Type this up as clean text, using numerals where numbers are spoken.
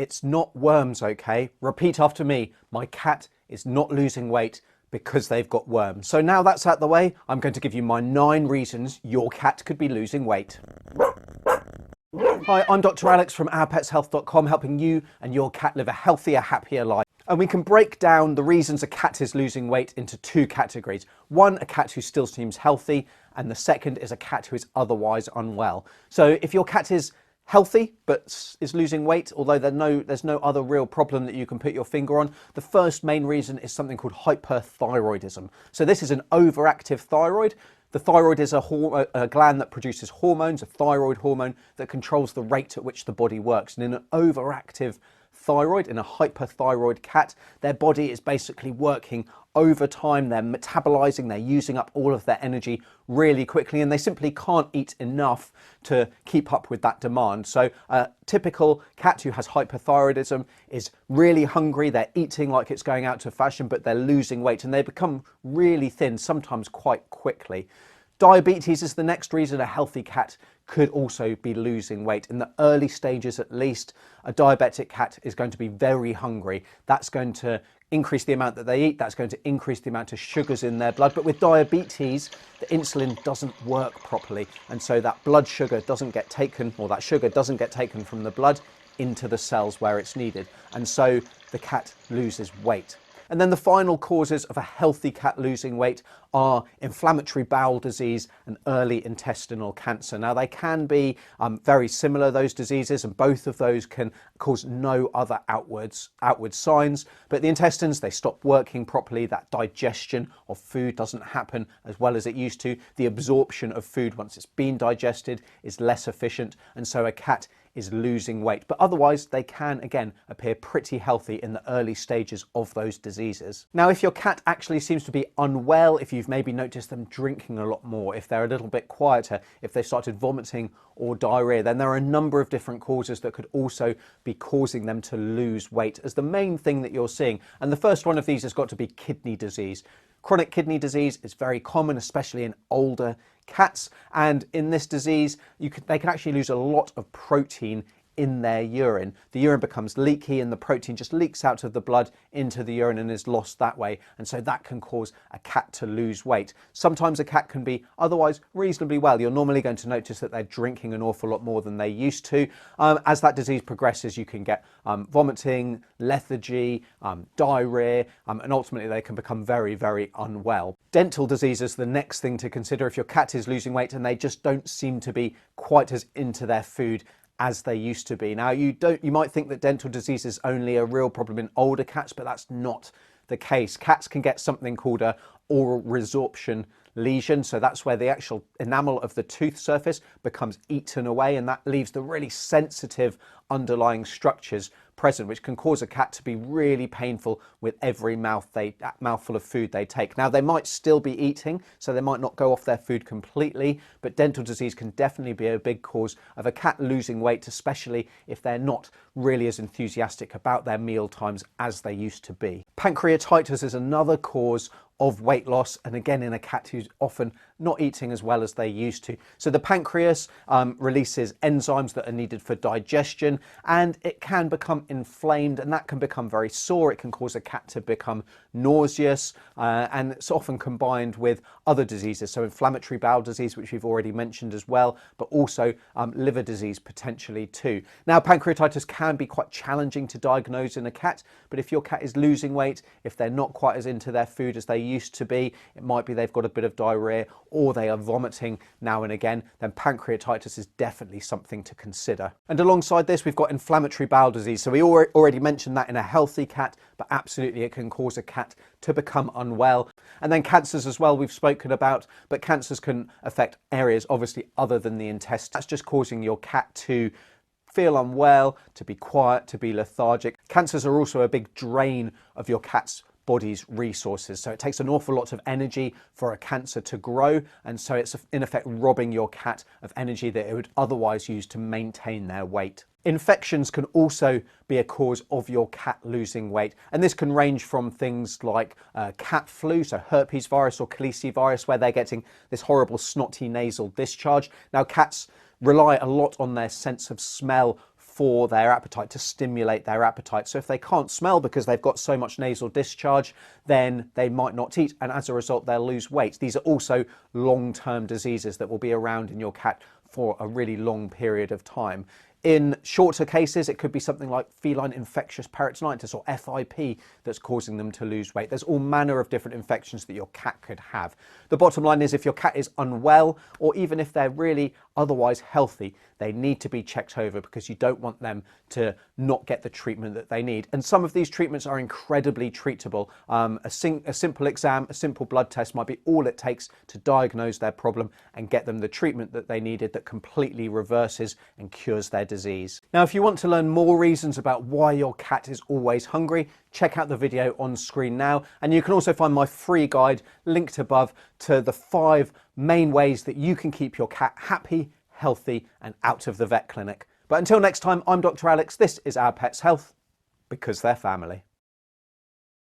It's not worms, okay? Repeat after me. My cat is not losing weight because they've got worms. So now that's out the way, I'm going to give you my 9 reasons your cat could be losing weight. Hi, I'm Dr. Alex from ourpetshealth.com, helping you and your cat live a healthier, happier life. And we can break down the reasons a cat is losing weight into 2 categories. One, a cat who still seems healthy, and the second is a cat who is otherwise unwell. So if your cat is healthy but is losing weight, although there's no other real problem that you can put your finger on, the first main reason is something called hyperthyroidism. So this is an overactive thyroid. The thyroid is a gland that produces hormones, a thyroid hormone that controls the rate at which the body works. And in an overactive thyroid, in a hyperthyroid cat, their body is basically working overtime. They're metabolizing, they're using up all of their energy really quickly, and they simply can't eat enough to keep up with that demand. So a typical cat who has hyperthyroidism is really hungry, they're eating like it's going out of fashion, but they're losing weight and they become really thin, sometimes quite quickly. Diabetes is the next reason a healthy cat could also be losing weight. In the early stages at least, a diabetic cat is going to be very hungry. That's going to increase the amount that they eat, that's going to increase the amount of sugars in their blood. But with diabetes, the insulin doesn't work properly, and so that blood sugar doesn't get taken, or that sugar doesn't get taken from the blood into the cells where it's needed, and so the cat loses weight. And then the final causes of a healthy cat losing weight are inflammatory bowel disease and early intestinal cancer. Now, they can be very similar, those diseases, and both of those can cause no other outward signs. But the intestines, they stop working properly. That digestion of food doesn't happen as well as it used to. The absorption of food, once it's been digested, is less efficient, and so a cat is losing weight. But otherwise, they can, again, appear pretty healthy in the early stages of those diseases. Now, if your cat actually seems to be unwell, if you've maybe noticed them drinking a lot more, if they're a little bit quieter, if they've started vomiting or diarrhea, then there are a number of different causes that could also be causing them to lose weight as the main thing that you're seeing. And the first one of these has got to be kidney disease. Chronic kidney disease is very common, especially in older cats, and in this disease they can actually lose a lot of protein in their urine. The urine becomes leaky and the protein just leaks out of the blood into the urine and is lost that way, and so that can cause a cat to lose weight. Sometimes a cat can be otherwise reasonably well. You're normally going to notice that they're drinking an awful lot more than they used to. As that disease progresses, you can get vomiting, lethargy, diarrhea, and ultimately they can become very, very unwell. Dental disease is the next thing to consider if your cat is losing weight and they just don't seem to be quite as into their food as they used to be. Now, you might think that dental disease is only a real problem in older cats, but that's not the case. Cats can get something called a oral resorption lesion. So that's where the actual enamel of the tooth surface becomes eaten away, and that leaves the really sensitive underlying structures present, which can cause a cat to be really painful with every mouthful of food they take. Now, they might still be eating, so they might not go off their food completely, but dental disease can definitely be a big cause of a cat losing weight, especially if they're not really as enthusiastic about their meal times as they used to be. Pancreatitis is another cause of weight loss, and again in a cat who's often not eating as well as they used to. So the pancreas releases enzymes that are needed for digestion, and it can become inflamed, and that can become very sore. It can cause a cat to become nauseous, and it's often combined with other diseases, so inflammatory bowel disease, which we've already mentioned as well, but also liver disease potentially too. Now, pancreatitis can be quite challenging to diagnose in a cat, but if your cat is losing weight, if they're not quite as into their food as they used to be, it might be they've got a bit of diarrhea or they are vomiting now and again, then pancreatitis is definitely something to consider. And alongside this, we've got inflammatory bowel disease. So we already mentioned that in a healthy cat, but absolutely it can cause a cat to become unwell. And then cancers as well, we've spoken about, but cancers can affect areas obviously other than the intestine. That's just causing your cat to feel unwell, to be quiet, to be lethargic. Cancers are also a big drain of your cat's body's resources. So it takes an awful lot of energy for a cancer to grow, and so it's in effect robbing your cat of energy that it would otherwise use to maintain their weight. Infections can also be a cause of your cat losing weight, and this can range from things like cat flu, so herpes virus or calicivirus, where they're getting this horrible snotty nasal discharge. Now, cats rely a lot on their sense of smell for their appetite, to stimulate their appetite. So if they can't smell because they've got so much nasal discharge, then they might not eat, and as a result they'll lose weight. These are also long-term diseases that will be around in your cat for a really long period of time. In shorter cases, it could be something like feline infectious peritonitis or FIP that's causing them to lose weight. There's all manner of different infections that your cat could have. The bottom line is, if your cat is unwell, or even if they're really otherwise healthy, they need to be checked over, because you don't want them to not get the treatment that they need. And some of these treatments are incredibly treatable. A simple exam, a simple blood test might be all it takes to diagnose their problem and get them the treatment that they needed that completely reverses and cures their disease. Now, if you want to learn more reasons about why your cat is always hungry, check out the video on screen now. And you can also find my free guide linked above to the 5 main ways that you can keep your cat happy, healthy, and out of the vet clinic. But until next time, I'm Dr. Alex. This is Our Pets Health, because they're family.